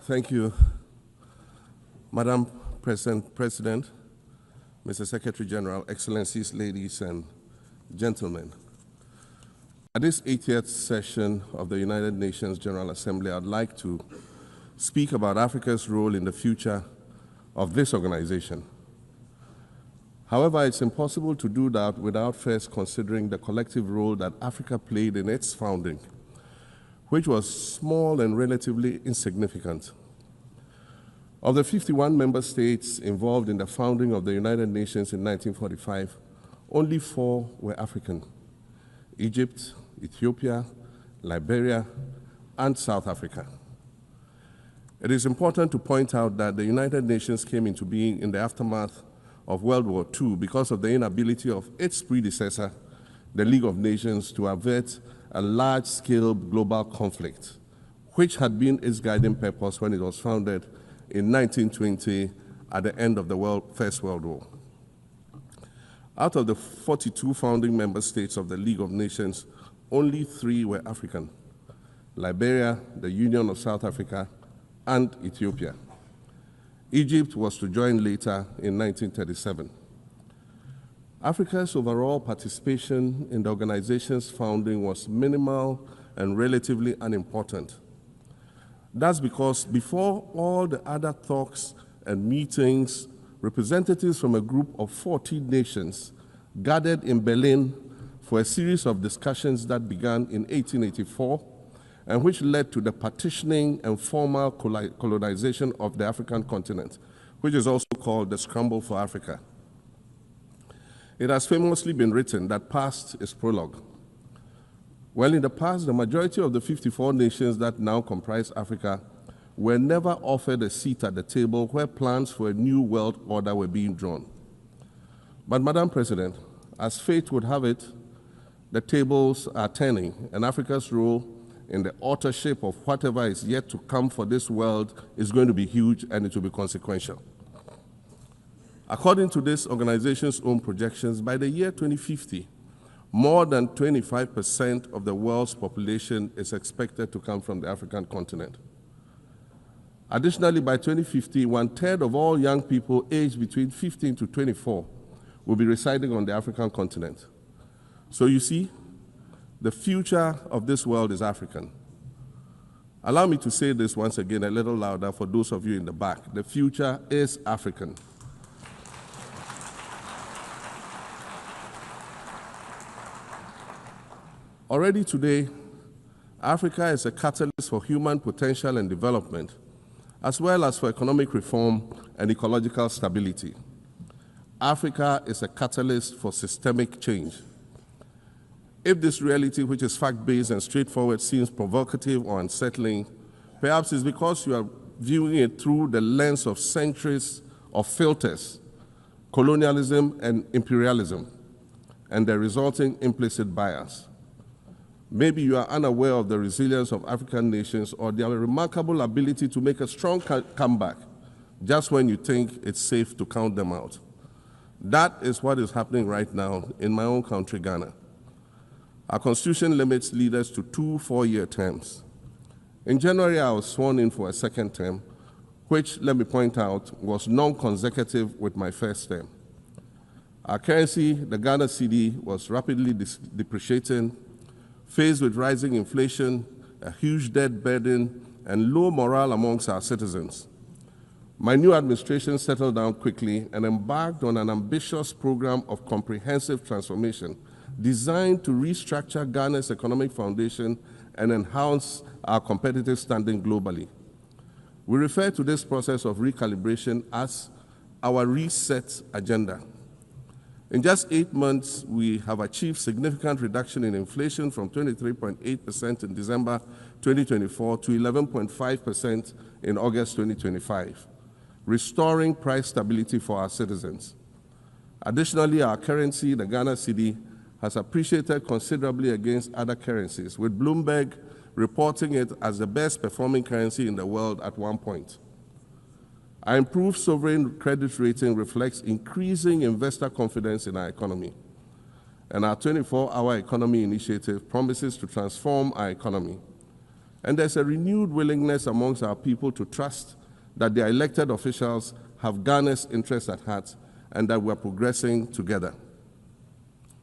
Thank you, Madam President, Mr. Secretary General, Excellencies, ladies and gentlemen. At this 80th session of the United Nations General Assembly, I'd like to speak about Africa's role in the future of this organization. However, it's impossible to do that without first considering the collective role that Africa played in its founding, which was small and relatively insignificant. Of the 51 member states involved in the founding of the United Nations in 1945, only 4 were African: Egypt, Ethiopia, Liberia, and South Africa. It is important to point out that the United Nations came into being in the aftermath of World War II because of the inability of its predecessor, the League of Nations, to avert a large-scale global conflict, which had been its guiding purpose when it was founded in 1920 at the end of the First World War. Out of the 42 founding member states of the League of Nations, only 3 were African: Liberia, the Union of South Africa, and Ethiopia. Egypt was to join later in 1937. Africa's overall participation in the organization's founding was minimal and relatively unimportant. That's because before all the other talks and meetings, representatives from a group of 14 nations gathered in Berlin for a series of discussions that began in 1884 and which led to the partitioning and formal colonization of the African continent, which is also called the Scramble for Africa. It has famously been written that past is prologue. Well, in the past, the majority of the 54 nations that now comprise Africa were never offered a seat at the table where plans for a new world order were being drawn. But, Madam President, as fate would have it, the tables are turning, and Africa's role in the authorship of whatever is yet to come for this world is going to be huge, and it will be consequential. According to this organization's own projections, by the year 2050, more than 25% of the world's population is expected to come from the African continent. Additionally, by 2050, 1/3 of all young people aged between 15 to 24 will be residing on the African continent. So you see, the future of this world is African. Allow me to say this once again a little louder for those of you in the back. The future is African. Already today, Africa is a catalyst for human potential and development, as well as for economic reform and ecological stability. Africa is a catalyst for systemic change. If this reality, which is fact-based and straightforward, seems provocative or unsettling, perhaps it's because you are viewing it through the lens of centuries of filters, colonialism and imperialism, and the resulting implicit bias. Maybe you are unaware of the resilience of African nations or their remarkable ability to make a strong comeback just when you think it's safe to count them out. That is what is happening right now in my own country, Ghana. Our constitution limits leaders to 2 4-year terms. In January, I was sworn in for a second term, which, let me point out, was non-consecutive with my first term. Our currency, the Ghana cedi, was rapidly depreciating. Faced with rising inflation, a huge debt burden, and low morale amongst our citizens, my new administration settled down quickly and embarked on an ambitious program of comprehensive transformation designed to restructure Ghana's economic foundation and enhance our competitive standing globally. We refer to this process of recalibration as our reset agenda. In just 8 months, we have achieved significant reduction in inflation from 23.8% in December 2024 to 11.5% in August 2025, restoring price stability for our citizens. Additionally, our currency, the Ghana cedi, has appreciated considerably against other currencies, with Bloomberg reporting it as the best performing currency in the world at one point. Our improved sovereign credit rating reflects increasing investor confidence in our economy. And our 24-hour economy initiative promises to transform our economy. And there's a renewed willingness amongst our people to trust that their elected officials have Ghana's interests at heart and that we're progressing together.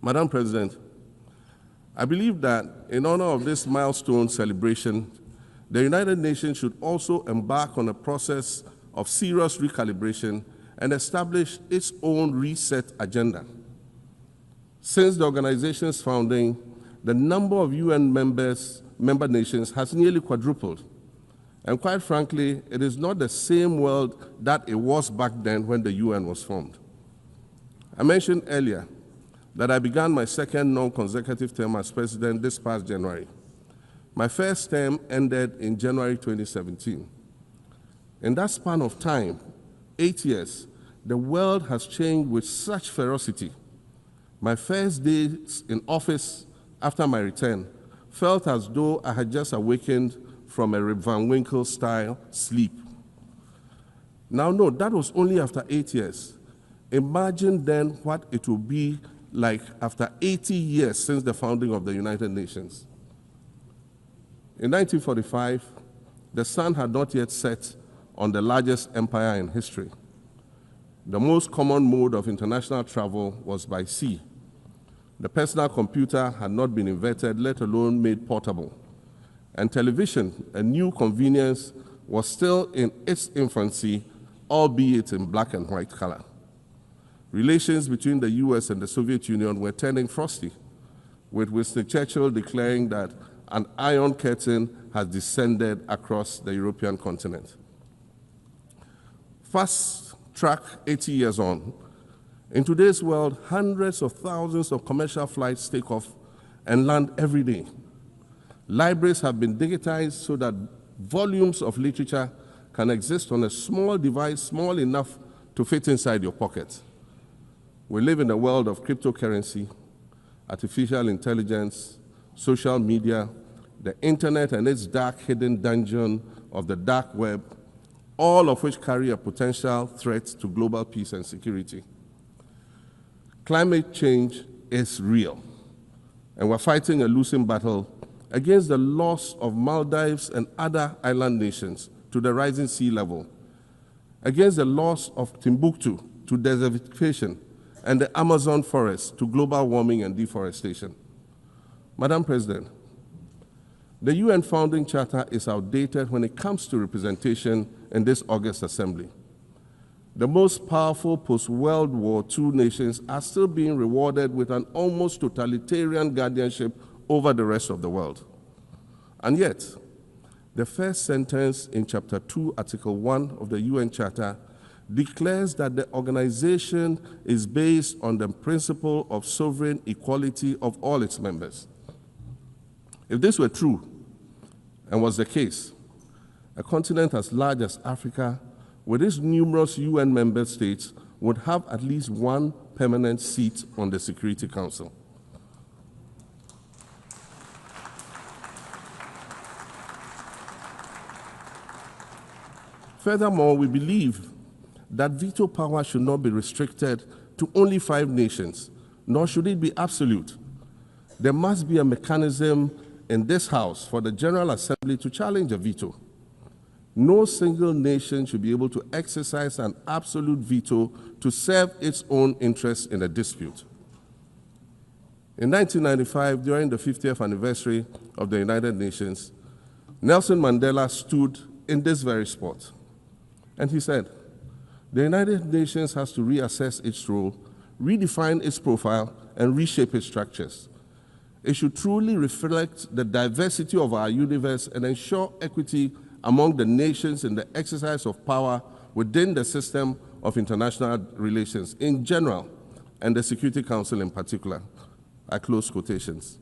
Madam President, I believe that in honor of this milestone celebration, the United Nations should also embark on a process of serious recalibration and establish its own reset agenda. Since the organization's founding, the number of UN member nations has nearly quadrupled. And quite frankly, it is not the same world that it was back then when the UN was formed. I mentioned earlier that I began my second non-consecutive term as president this past January. My first term ended in January 2017. In that span of time, 8 years, the world has changed with such ferocity. My first days in office after my return felt as though I had just awakened from a Rip Van Winkle-style sleep. Now, no, that was only after 8 years. Imagine then what it will be like after 80 years since the founding of the United Nations. In 1945, the sun had not yet set on the largest empire in history. The most common mode of international travel was by sea. The personal computer had not been invented, let alone made portable. And television, a new convenience, was still in its infancy, albeit in black and white color. Relations between the US and the Soviet Union were turning frosty, with Winston Churchill declaring that an iron curtain has descended across the European continent. Fast track 80 years on, in today's world, hundreds of thousands of commercial flights take off and land every day. Libraries have been digitized so that volumes of literature can exist on a small device, small enough to fit inside your pocket. We live in a world of cryptocurrency, artificial intelligence, social media, the internet and its dark hidden dungeon of the dark web, all of which carry a potential threat to global peace and security. Climate change is real, and we're fighting a losing battle against the loss of Maldives and other island nations to the rising sea level, against the loss of Timbuktu to desertification, and the Amazon forest to global warming and deforestation. Madam President, the UN Founding Charter is outdated when it comes to representation in this august assembly. The most powerful post-World War II nations are still being rewarded with an almost totalitarian guardianship over the rest of the world. And yet, the first sentence in Chapter 2, Article 1 of the UN Charter declares that the organization is based on the principle of sovereign equality of all its members. If this were true, and was the case, a continent as large as Africa, with its numerous UN member states, would have at least one permanent seat on the Security Council. Furthermore, we believe that veto power should not be restricted to only 5 nations, nor should it be absolute. There must be a mechanism in this House for the General Assembly to challenge a veto. No single nation should be able to exercise an absolute veto to serve its own interests in a dispute. In 1995, during the 50th anniversary of the United Nations, Nelson Mandela stood in this very spot, and he said, "The United Nations has to reassess its role, redefine its profile, and reshape its structures. It should truly reflect the diversity of our universe and ensure equity among the nations in the exercise of power within the system of international relations in general and the Security Council in particular." I close quotations.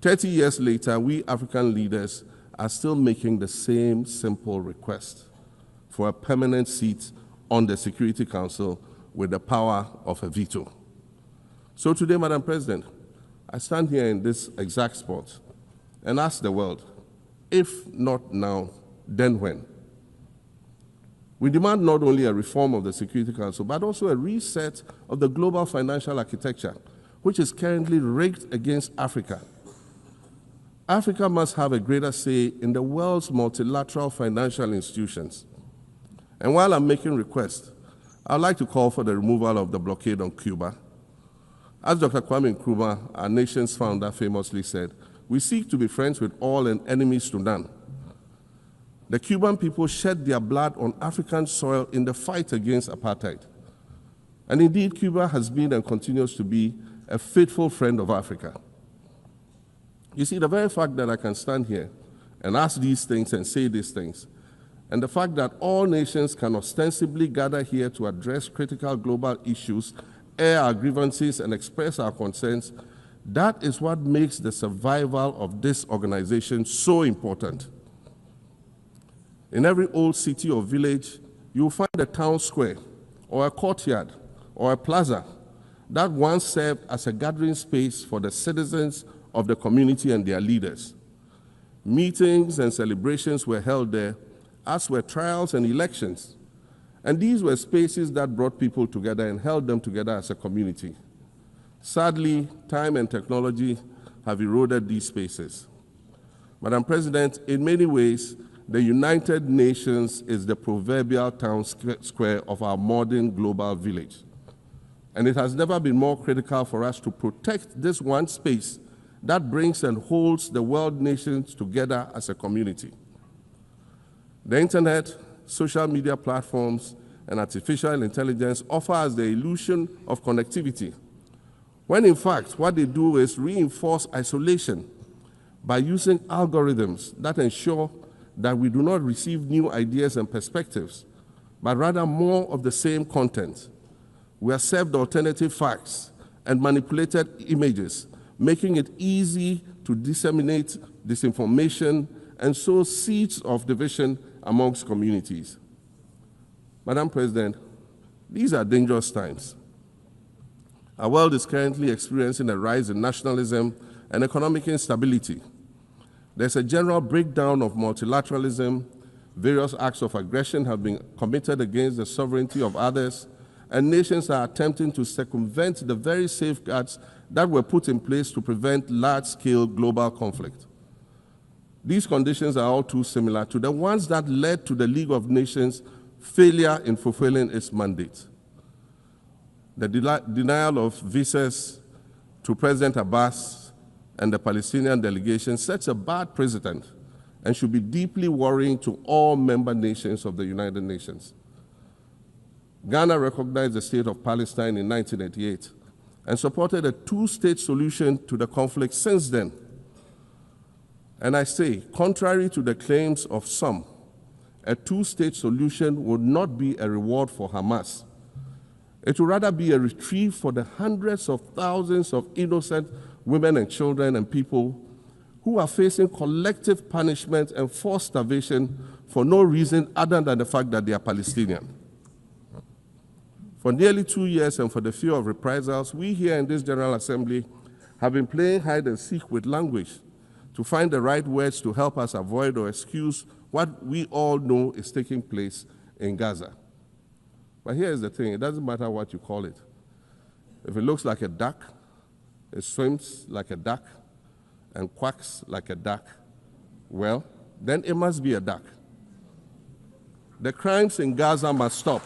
30 years later, we African leaders are still making the same simple request for a permanent seat on the Security Council with the power of a veto. So today, Madam President, I stand here in this exact spot and ask the world, if not now, then when? We demand not only a reform of the Security Council, but also a reset of the global financial architecture, which is currently rigged against Africa. Africa must have a greater say in the world's multilateral financial institutions. And while I'm making requests, I'd like to call for the removal of the blockade on Cuba. As Dr. Kwame Nkrumah, our nation's founder, famously said, we seek to be friends with all and enemies to none. The Cuban people shed their blood on African soil in the fight against apartheid. And indeed, Cuba has been and continues to be a faithful friend of Africa. You see, the very fact that I can stand here and ask these things and say these things, and the fact that all nations can ostensibly gather here to address critical global issues, air our grievances, and express our concerns, that is what makes the survival of this organization so important. In every old city or village, you'll find a town square, or a courtyard, or a plaza that once served as a gathering space for the citizens of the community and their leaders. Meetings and celebrations were held there, as were trials and elections. And these were spaces that brought people together and held them together as a community. Sadly, time and technology have eroded these spaces. Madam President, in many ways, the United Nations is the proverbial town square of our modern global village. And it has never been more critical for us to protect this one space that brings and holds the world nations together as a community. The internet, social media platforms, and artificial intelligence offer us the illusion of connectivity, when in fact what they do is reinforce isolation by using algorithms that ensure that we do not receive new ideas and perspectives, but rather more of the same content. We are served alternative facts and manipulated images, making it easy to disseminate disinformation and sow seeds of division amongst communities. Madam President, these are dangerous times. Our world is currently experiencing a rise in nationalism and economic instability. There's a general breakdown of multilateralism. Various acts of aggression have been committed against the sovereignty of others, and nations are attempting to circumvent the very safeguards that were put in place to prevent large-scale global conflict. These conditions are all too similar to the ones that led to the League of Nations' failure in fulfilling its mandate. The denial of visas to President Abbas and the Palestinian delegation sets a bad precedent and should be deeply worrying to all member nations of the United Nations. Ghana recognized the state of Palestine in 1988 and supported a two-state solution to the conflict since then. And I say, contrary to the claims of some, a two-state solution would not be a reward for Hamas. It would rather be a reprieve for the hundreds of thousands of innocent women and children and people who are facing collective punishment and forced starvation for no reason other than the fact that they are Palestinian. For nearly 2 years and for the fear of reprisals, we here in this General Assembly have been playing hide and seek with language to find the right words to help us avoid or excuse what we all know is taking place in Gaza. But here's the thing, it doesn't matter what you call it. If it looks like a duck, it swims like a duck, and quacks like a duck, well, then it must be a duck. The crimes in Gaza must stop.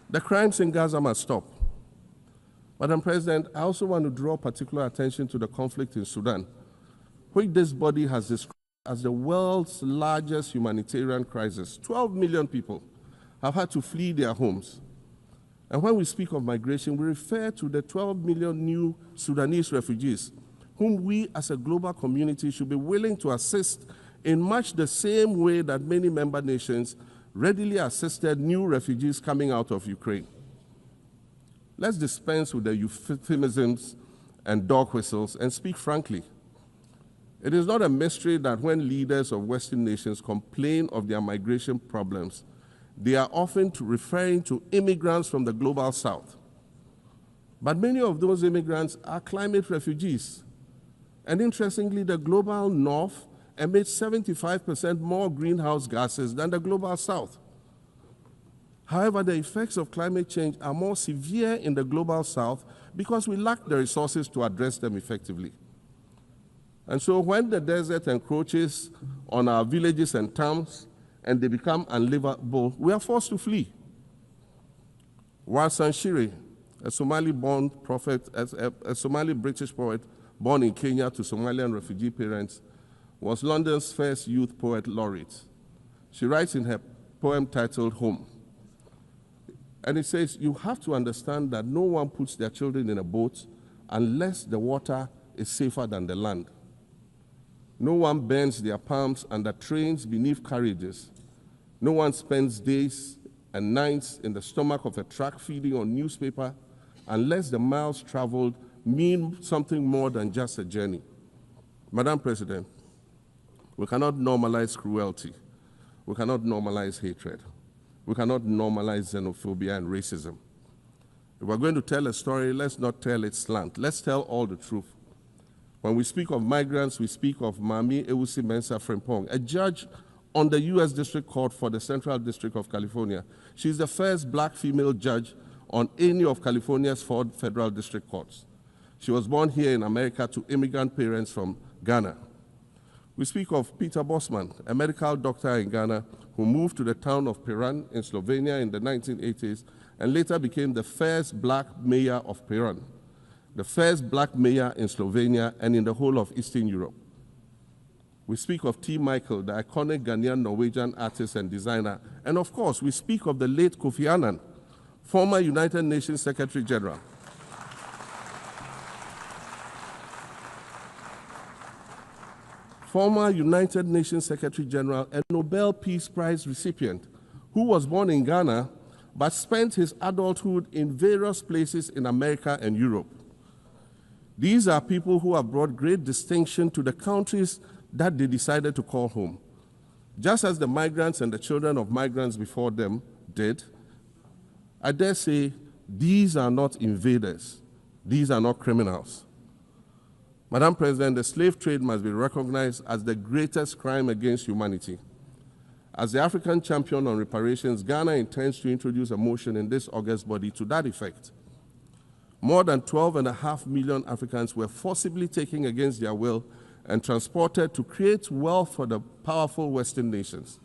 The crimes in Gaza must stop. Madam President, I also want to draw particular attention to the conflict in Sudan, which this body has described as the world's largest humanitarian crisis. 12 million people have had to flee their homes. And when we speak of migration, we refer to the 12 million new Sudanese refugees, whom we as a global community should be willing to assist in much the same way that many member nations readily assisted new refugees coming out of Ukraine. Let's dispense with the euphemisms and dog whistles and speak frankly. It is not a mystery that when leaders of Western nations complain of their migration problems, they are often referring to immigrants from the global south. But many of those immigrants are climate refugees. And interestingly, the global north emits 75% more greenhouse gases than the global south. However, the effects of climate change are more severe in the global south because we lack the resources to address them effectively. And so when the desert encroaches on our villages and towns and they become unlivable, we are forced to flee. Warsan Shire, a Somali-born prophet, a Somali-British poet born in Kenya to Somalian refugee parents, was London's first youth poet laureate. She writes in her poem titled Home. And it says, you have to understand that no one puts their children in a boat unless the water is safer than the land. No one bends their palms under trains beneath carriages. No one spends days and nights in the stomach of a truck feeding on newspaper unless the miles traveled mean something more than just a journey. Madam President, we cannot normalize cruelty. We cannot normalize hatred. We cannot normalize xenophobia and racism. If we're going to tell a story, let's not tell its slant. Let's tell all the truth. When we speak of migrants, we speak of Mami Ewusi Mensah Frimpong, a judge on the U.S. District Court for the Central District of California. She's the first black female judge on any of California's 4 federal district courts. She was born here in America to immigrant parents from Ghana. We speak of Peter Bosman, a medical doctor in Ghana who moved to the town of Piran in Slovenia in the 1980s and later became the first black mayor of Piran, the first black mayor in Slovenia and in the whole of Eastern Europe. We speak of T. Michael, the iconic Ghanaian Norwegian artist and designer. And of course, we speak of the late Kofi Annan, former United Nations Secretary General. Former United Nations Secretary General and Nobel Peace Prize recipient, who was born in Ghana but spent his adulthood in various places in America and Europe. These are people who have brought great distinction to the countries that they decided to call home. Just as the migrants and the children of migrants before them did, I dare say these are not invaders. These are not criminals. Madam President, the slave trade must be recognized as the greatest crime against humanity. As the African champion on reparations, Ghana intends to introduce a motion in this August body to that effect. More than 12.5 million Africans were forcibly taken against their will and transported to create wealth for the powerful Western nations.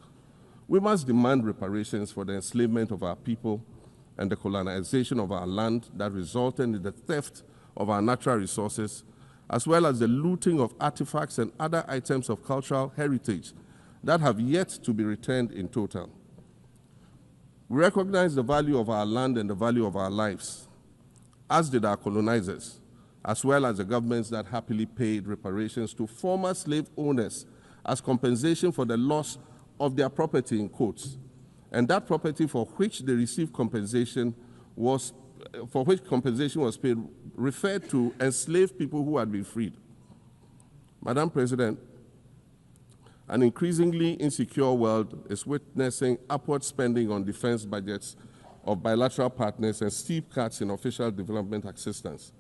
We must demand reparations for the enslavement of our people and the colonization of our land that resulted in the theft of our natural resources, as well as the looting of artifacts and other items of cultural heritage that have yet to be returned in total. We recognize the value of our land and the value of our lives, as did our colonizers, as well as the governments that happily paid reparations to former slave owners as compensation for the loss of their property in quotes. And that property for which they received compensation was paid referred to enslaved people who had been freed. Madam President, an increasingly insecure world is witnessing upward spending on defense budgets of bilateral partners and steep cuts in official development assistance.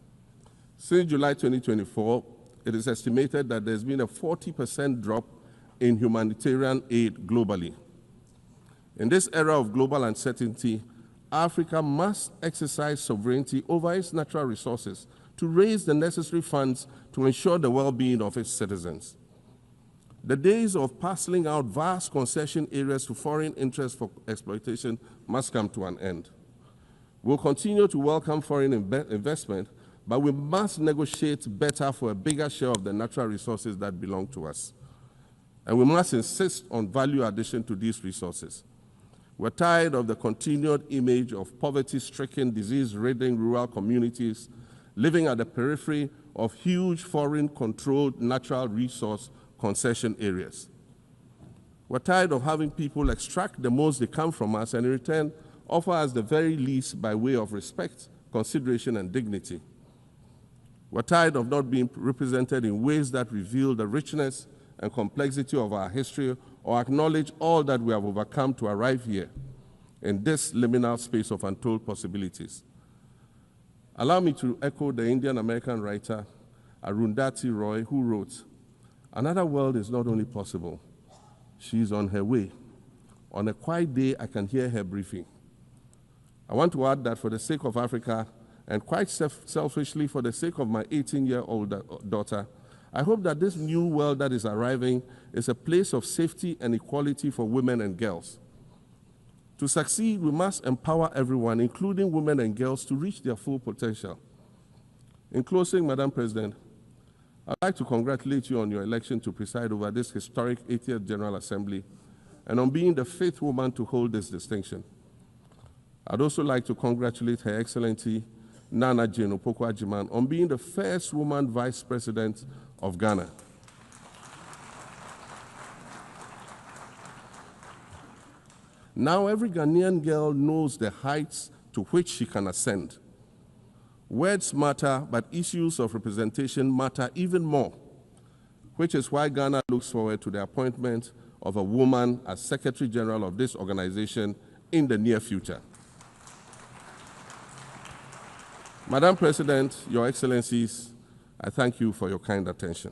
Since July 2024, it is estimated that there's been a 40% drop in humanitarian aid globally. In this era of global uncertainty, Africa must exercise sovereignty over its natural resources to raise the necessary funds to ensure the well-being of its citizens. The days of parceling out vast concession areas to foreign interests for exploitation must come to an end. We'll continue to welcome foreign investment, but we must negotiate better for a bigger share of the natural resources that belong to us. And we must insist on value addition to these resources. We're tired of the continued image of poverty-stricken, disease-ridden rural communities living at the periphery of huge foreign-controlled natural resource concession areas. We're tired of having people extract the most they can from us and in return offer us the very least by way of respect, consideration, and dignity. We're tired of not being represented in ways that reveal the richness and complexity of our history or acknowledge all that we have overcome to arrive here in this liminal space of untold possibilities. Allow me to echo the Indian-American writer Arundhati Roy, who wrote, "Another world is not only possible, she's on her way. On a quiet day, I can hear her breathing. I want to add that for the sake of Africa, and quite selfishly for the sake of my 18-year-old daughter, I hope that this new world that is arriving is a place of safety and equality for women and girls. To succeed, we must empower everyone, including women and girls, to reach their full potential. In closing, Madam President, I'd like to congratulate you on your election to preside over this historic 80th General Assembly and on being the 5th woman to hold this distinction. I'd also like to congratulate Her Excellency Nana Jane Opoku-Agyeman on being the first woman Vice President of Ghana. Now every Ghanaian girl knows the heights to which she can ascend. Words matter, but issues of representation matter even more, which is why Ghana looks forward to the appointment of a woman as Secretary General of this organization in the near future. Madam President, Your Excellencies, I thank you for your kind attention.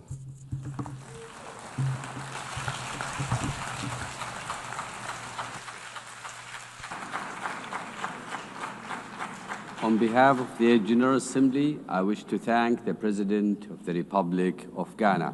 On behalf of the General Assembly, I wish to thank the President of the Republic of Ghana.